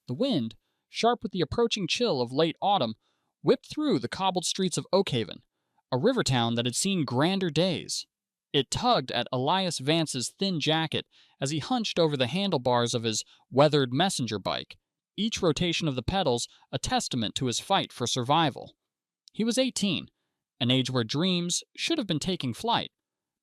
The wind, sharp with the approaching chill of late autumn, whipped through the cobbled streets of Oakhaven, a river town that had seen grander days. It tugged at Elias Vance's thin jacket as he hunched over the handlebars of his weathered messenger bike, each rotation of the pedals a testament to his fight for survival. He was 18, an age where dreams should have been taking flight.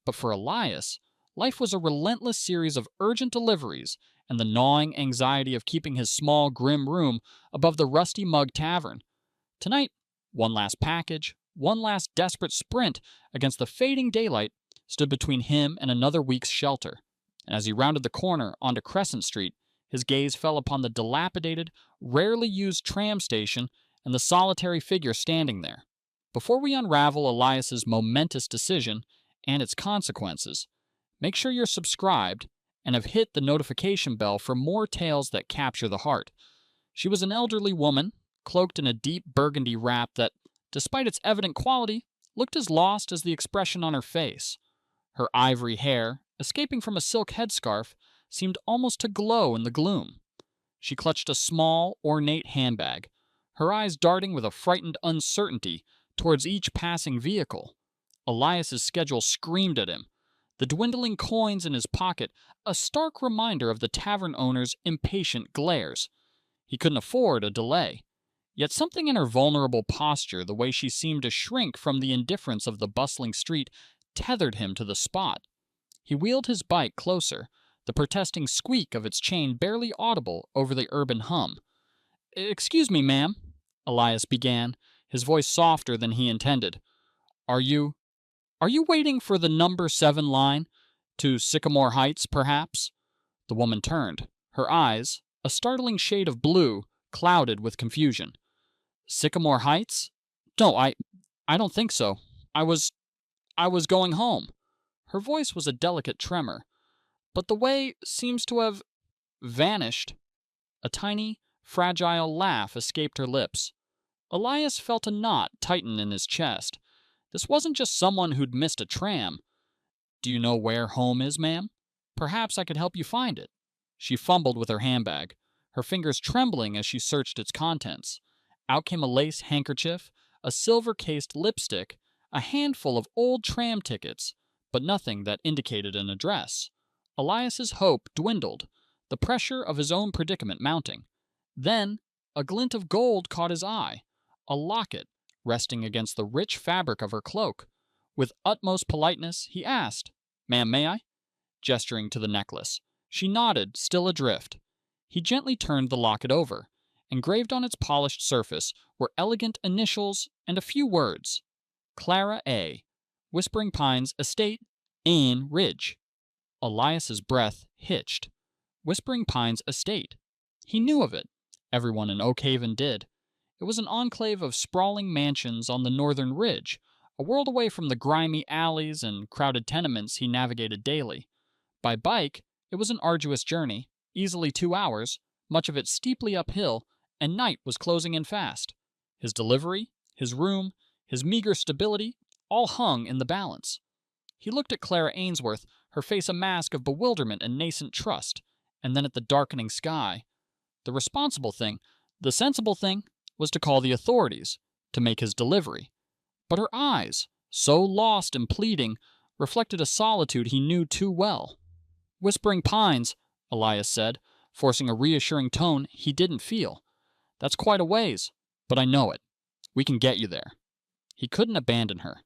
But for Elias, life was a relentless series of urgent deliveries and the gnawing anxiety of keeping his small, grim room above the Rusty Mug Tavern. Tonight, one last package, one last desperate sprint against the fading daylight stood between him and another week's shelter. And as he rounded the corner onto Crescent Street, his gaze fell upon the dilapidated, rarely used tram station and the solitary figure standing there. Before we unravel Elias's momentous decision and its consequences, make sure you're subscribed and have hit the notification bell for more tales that capture the heart. She was an elderly woman, cloaked in a deep burgundy wrap that, despite its evident quality, looked as lost as the expression on her face. Her ivory hair, escaping from a silk headscarf, seemed almost to glow in the gloom. She clutched a small, ornate handbag, her eyes darting with a frightened uncertainty towards each passing vehicle. Elias's schedule screamed at him, the dwindling coins in his pocket a stark reminder of the tavern owner's impatient glares. He couldn't afford a delay. Yet something in her vulnerable posture, the way she seemed to shrink from the indifference of the bustling street, tethered him to the spot. He wheeled his bike closer, the protesting squeak of its chain barely audible over the urban hum. "Excuse me, ma'am," Elias began, his voice softer than he intended. Are you waiting for the number 7 line? To Sycamore Heights, perhaps?" The woman turned, her eyes, a startling shade of blue, clouded with confusion. "Sycamore Heights? No, I don't think so. I was going home." Her voice was a delicate tremor, but the way seems to have vanished. A tiny, fragile laugh escaped her lips. Elias felt a knot tighten in his chest. This wasn't just someone who'd missed a tram. "Do you know where home is, ma'am? Perhaps I could help you find it." She fumbled with her handbag, her fingers trembling as she searched its contents. Out came a lace handkerchief, a silver-cased lipstick, a handful of old tram tickets, but nothing that indicated an address. Elias's hope dwindled, the pressure of his own predicament mounting. Then, a glint of gold caught his eye, a locket resting against the rich fabric of her cloak. With utmost politeness, he asked, "Ma'am, may I?" gesturing to the necklace. She nodded, still adrift. He gently turned the locket over. Engraved on its polished surface were elegant initials and a few words. Clara A., Whispering Pines Estate, Ain Ridge. Elias's breath hitched. Whispering Pines Estate. He knew of it. Everyone in Oakhaven did. It was an enclave of sprawling mansions on the northern ridge, a world away from the grimy alleys and crowded tenements he navigated daily. By bike, it was an arduous journey, easily 2 hours, much of it steeply uphill, and night was closing in fast. His delivery, his room, his meager stability, all hung in the balance. He looked at Clara Ainsworth, her face a mask of bewilderment and nascent trust, and then at the darkening sky. The responsible thing, the sensible thing, was to call the authorities, to make his delivery. But her eyes, so lost and pleading, reflected a solitude he knew too well. "Whispering Pines," Elias said, forcing a reassuring tone he didn't feel. "That's quite a ways, but I know it. We can get you there." He couldn't abandon her.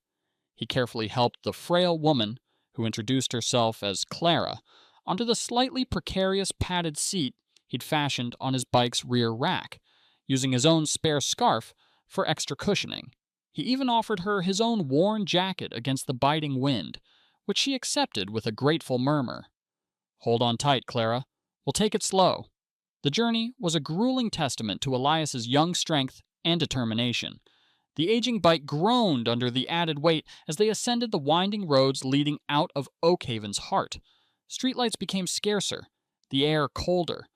He carefully helped the frail woman, who introduced herself as Clara, onto the slightly precarious padded seat he'd fashioned on his bike's rear rack, using his own spare scarf for extra cushioning. He even offered her his own worn jacket against the biting wind, which she accepted with a grateful murmur. "Hold on tight, Clara. We'll take it slow." The journey was a grueling testament to Elias's young strength and determination. The aging bike groaned under the added weight as they ascended the winding roads leading out of Oakhaven's heart. Streetlights became scarcer, the air colder.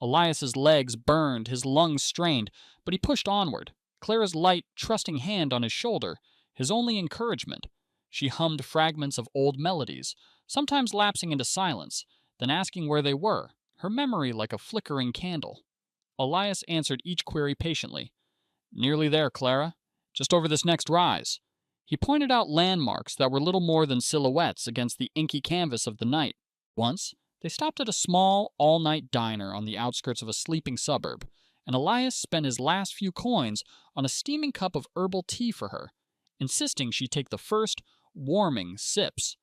Elias's legs burned, his lungs strained, but he pushed onward, Clara's light, trusting hand on his shoulder, his only encouragement. She hummed fragments of old melodies, sometimes lapsing into silence, then asking where they were, her memory like a flickering candle. Elias answered each query patiently. "Nearly there, Clara. Just over this next rise." He pointed out landmarks that were little more than silhouettes against the inky canvas of the night. Once, they stopped at a small, all-night diner on the outskirts of a sleeping suburb, and Elias spent his last few coins on a steaming cup of herbal tea for her, insisting she take the first, warming sips.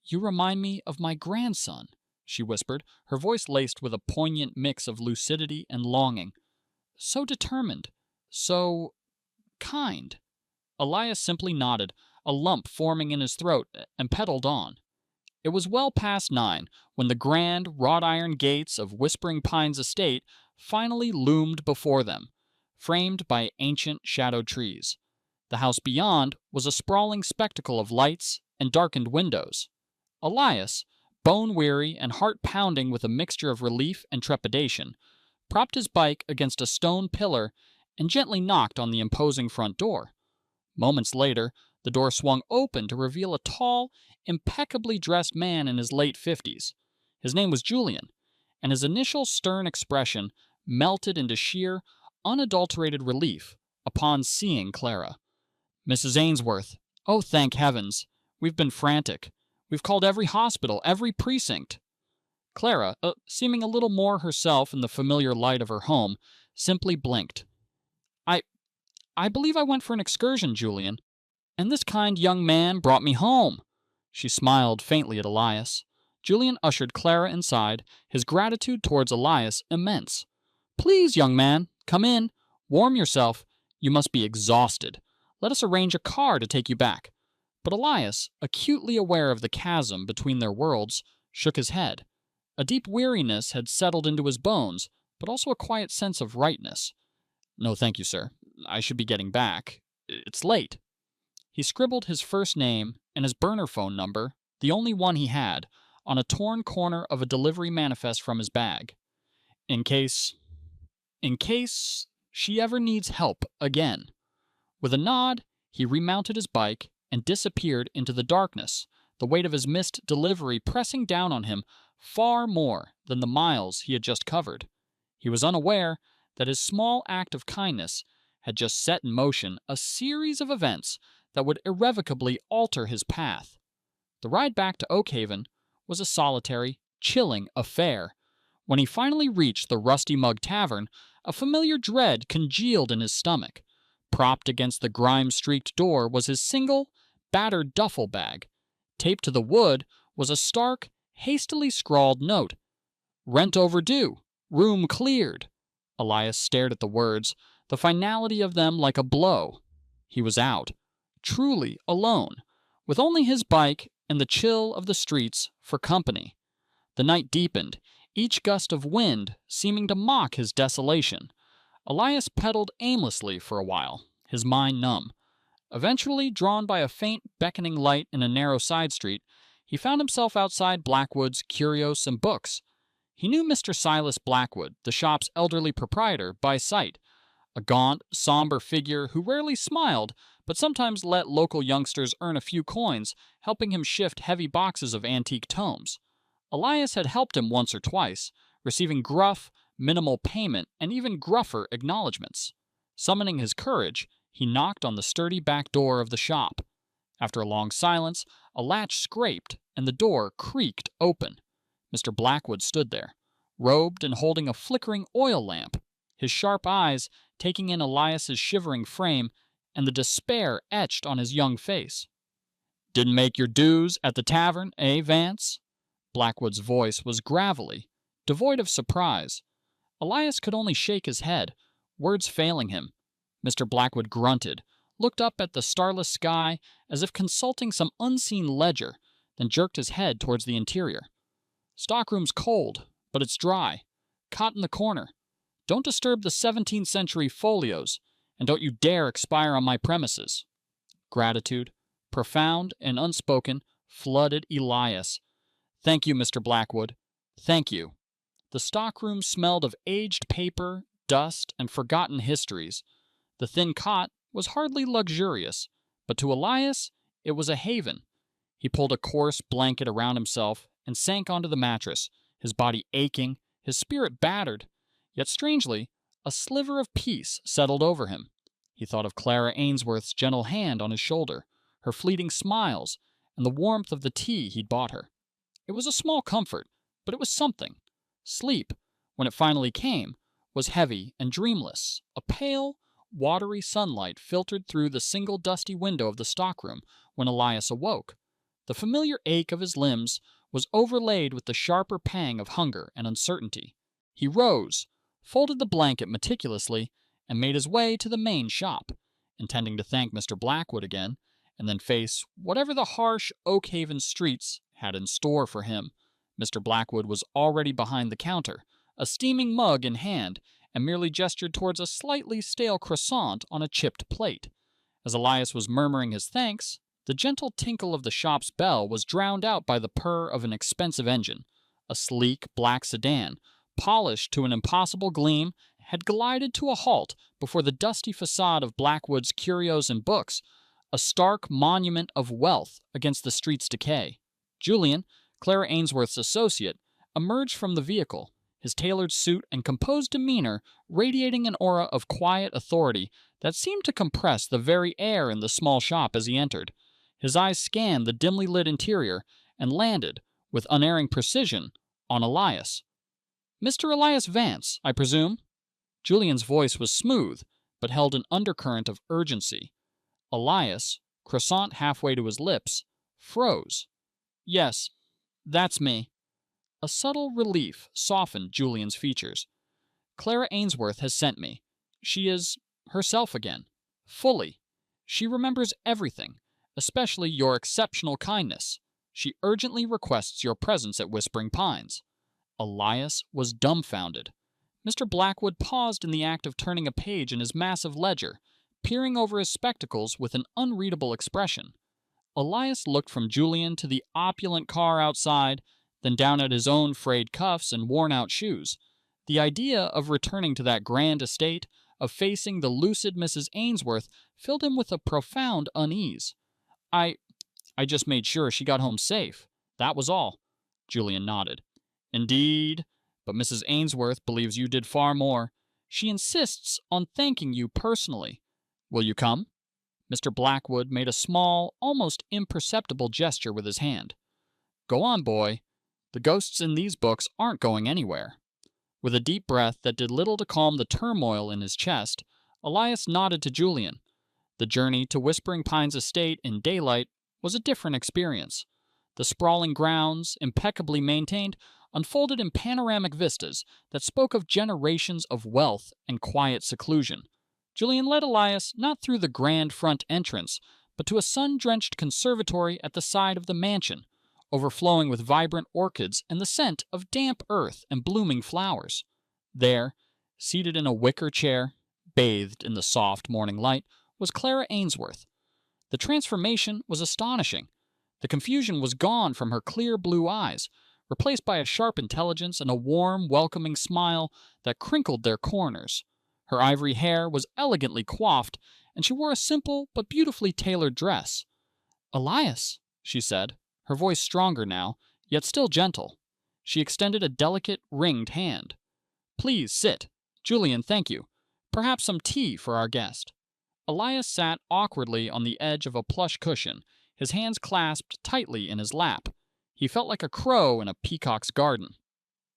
"You remind me of my grandson," she whispered, her voice laced with a poignant mix of lucidity and longing. "So determined, so kind." Elias simply nodded, a lump forming in his throat, and pedaled on. It was well past 9 when the grand, wrought-iron gates of Whispering Pines Estate finally loomed before them, framed by ancient shadowed trees. The house beyond was a sprawling spectacle of lights and darkened windows. Elias, bone-weary and heart-pounding with a mixture of relief and trepidation, propped his bike against a stone pillar and gently knocked on the imposing front door. Moments later, the door swung open to reveal a tall, impeccably dressed man in his late 50s. His name was Julian, and his initial stern expression melted into sheer, unadulterated relief upon seeing Clara. "Mrs. Ainsworth, oh, thank heavens. We've been frantic. We've called every hospital, every precinct." Clara, seeming a little more herself in the familiar light of her home, simply blinked. I believe I went for an excursion, Julian, and this kind young man brought me home." She smiled faintly at Elias. Julian ushered Clara inside, his gratitude towards Elias immense. "Please, young man, come in. Warm yourself. You must be exhausted. Let us arrange a car to take you back." But Elias, acutely aware of the chasm between their worlds, shook his head. A deep weariness had settled into his bones, but also a quiet sense of rightness. "No, thank you, sir. I should be getting back. It's late." He scribbled his first name and his burner phone number, the only one he had, on a torn corner of a delivery manifest from his bag. In case she ever needs help again. With a nod, he remounted his bike and disappeared into the darkness, the weight of his missed delivery pressing down on him far more than the miles he had just covered. He was unaware that his small act of kindness had just set in motion a series of events that would irrevocably alter his path. The ride back to Oakhaven was a solitary, chilling affair. When he finally reached the Rusty Mug Tavern, a familiar dread congealed in his stomach. Propped against the grime-streaked door was his single, battered duffel bag. Taped to the wood was a stark, hastily scrawled note. "Rent overdue. Room cleared." Elias stared at the words, the finality of them like a blow. He was out, truly alone, with only his bike and the chill of the streets for company. The night deepened, each gust of wind seeming to mock his desolation. Elias pedaled aimlessly for a while, his mind numb. Eventually, drawn by a faint, beckoning light in a narrow side street, he found himself outside Blackwood's Curios and Books. He knew Mr. Silas Blackwood, the shop's elderly proprietor, by sight. A gaunt, somber figure who rarely smiled, but sometimes let local youngsters earn a few coins, helping him shift heavy boxes of antique tomes. Elias had helped him once or twice, receiving gruff, minimal payment and even gruffer acknowledgments. Summoning his courage, he knocked on the sturdy back door of the shop. After a long silence, a latch scraped and the door creaked open. Mr. Blackwood stood there, robed and holding a flickering oil lamp, his sharp eyes taking in Elias's shivering frame and the despair etched on his young face. "Didn't make your dues at the tavern, eh, Vance?" Blackwood's voice was gravelly, devoid of surprise. Elias could only shake his head, words failing him. Mr. Blackwood grunted, looked up at the starless sky as if consulting some unseen ledger, then jerked his head towards the interior. "Stockroom's cold, but it's dry. Cot in the corner. Don't disturb the 17th century folios, and don't you dare expire on my premises." Gratitude, profound and unspoken, flooded Elias. "Thank you, Mr. Blackwood. Thank you." The stockroom smelled of aged paper, dust, and forgotten histories. The thin cot was hardly luxurious, but to Elias it was a haven. He pulled a coarse blanket around himself and sank onto the mattress, his body aching, his spirit battered. Yet strangely, A sliver of peace settled over him. He thought of Clara Ainsworth's gentle hand on his shoulder, her fleeting smiles, and the warmth of the tea he'd bought her. It was a small comfort, but it was something. Sleep, when it finally came, was heavy and dreamless. A pale, watery sunlight filtered through the single dusty window of the stockroom when Elias awoke. The familiar ache of his limbs was overlaid with the sharper pang of hunger and uncertainty. He rose, folded the blanket meticulously, and made his way to the main shop, intending to thank Mr. Blackwood again, and then face whatever the harsh Oakhaven streets had in store for him. Mr. Blackwood was already behind the counter, a steaming mug in hand, and merely gestured towards a slightly stale croissant on a chipped plate. As Elias was murmuring his thanks, the gentle tinkle of the shop's bell was drowned out by the purr of an expensive engine. A sleek black sedan, polished to an impossible gleam, had glided to a halt before the dusty facade of Blackwood's Curios and Books, a stark monument of wealth against the street's decay. Julian, Clara Ainsworth's associate, emerged from the vehicle, his tailored suit and composed demeanor radiating an aura of quiet authority that seemed to compress the very air in the small shop as he entered. His eyes scanned the dimly lit interior and landed, with unerring precision, on Elias. "Mr. Elias Vance, I presume?" Julian's voice was smooth, but held an undercurrent of urgency. Elias, croissant halfway to his lips, froze. "Yes, that's me." A subtle relief softened Julian's features. "Clara Ainsworth has sent me. She is herself again. Fully. She remembers everything, especially your exceptional kindness. She urgently requests your presence at Whispering Pines." Elias was dumbfounded. Mr. Blackwood paused in the act of turning a page in his massive ledger, peering over his spectacles with an unreadable expression. Elias looked from Julian to the opulent car outside, then down at his own frayed cuffs and worn-out shoes. The idea of returning to that grand estate, of facing the lucid Mrs. Ainsworth, filled him with a profound unease. I just made sure she got home safe. That was all." Julian nodded. "Indeed, but Mrs. Ainsworth believes you did far more. She insists on thanking you personally. Will you come?" Mr. Blackwood made a small, almost imperceptible gesture with his hand. "Go on, boy. The ghosts in these books aren't going anywhere." With a deep breath that did little to calm the turmoil in his chest, Elias nodded to Julian. The journey to Whispering Pines estate in daylight was a different experience. The sprawling grounds, impeccably maintained, unfolded in panoramic vistas that spoke of generations of wealth and quiet seclusion. Julian led Elias not through the grand front entrance, but to a sun-drenched conservatory at the side of the mansion, overflowing with vibrant orchids and the scent of damp earth and blooming flowers. There, seated in a wicker chair, bathed in the soft morning light, was Clara Ainsworth. The transformation was astonishing. The confusion was gone from her clear blue eyes, replaced by a sharp intelligence and a warm, welcoming smile that crinkled their corners. Her ivory hair was elegantly coiffed, and she wore a simple but beautifully tailored dress. "Elias," she said, her voice stronger now, yet still gentle. She extended a delicate, ringed hand. "Please sit. Julian, thank you. Perhaps some tea for our guest." Elias sat awkwardly on the edge of a plush cushion, his hands clasped tightly in his lap. He felt like a crow in a peacock's garden.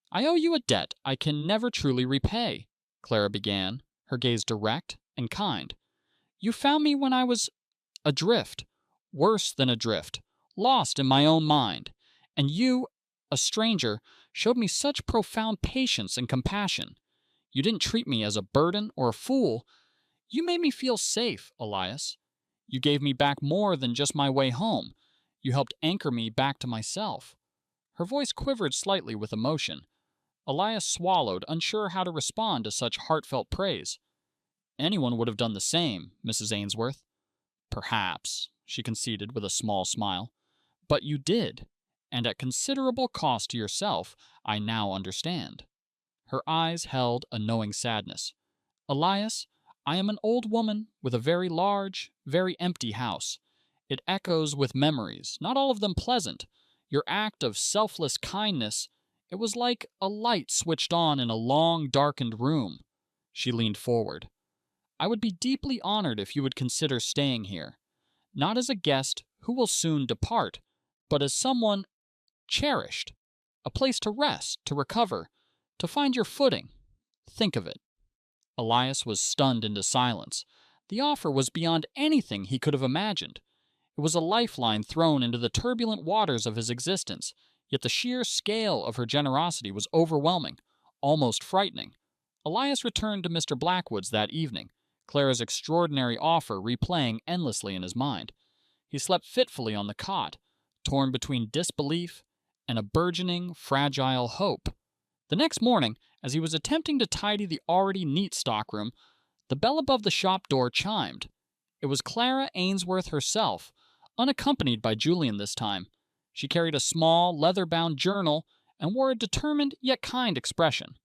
"I owe you a debt I can never truly repay," Clara began, her gaze direct and kind. "You found me when I was adrift, worse than adrift, lost in my own mind. And you, a stranger, showed me such profound patience and compassion. You didn't treat me as a burden or a fool. You made me feel safe, Elias. You gave me back more than just my way home. You helped anchor me back to myself." Her voice quivered slightly with emotion. Elias swallowed, unsure how to respond to such heartfelt praise. "Anyone would have done the same, Mrs. Ainsworth." "Perhaps," she conceded with a small smile. "But you did, and at considerable cost to yourself, I now understand." Her eyes held a knowing sadness. "Elias, I am an old woman with a very large, very empty house. It echoes with memories, not all of them pleasant. Your act of selfless kindness, it was like a light switched on in a long, darkened room." She leaned forward. "I would be deeply honored if you would consider staying here. Not as a guest who will soon depart, but as someone cherished. A place to rest, to recover, to find your footing. Think of it." Elias was stunned into silence. The offer was beyond anything he could have imagined. It was a lifeline thrown into the turbulent waters of his existence, yet the sheer scale of her generosity was overwhelming, almost frightening. Elias returned to Mr. Blackwood's that evening, Clara's extraordinary offer replaying endlessly in his mind. He slept fitfully on the cot, torn between disbelief and a burgeoning, fragile hope. The next morning, as he was attempting to tidy the already neat stockroom, the bell above the shop door chimed. It was Clara Ainsworth herself, unaccompanied by Julian this time. She carried a small, leather-bound journal and wore a determined yet kind expression.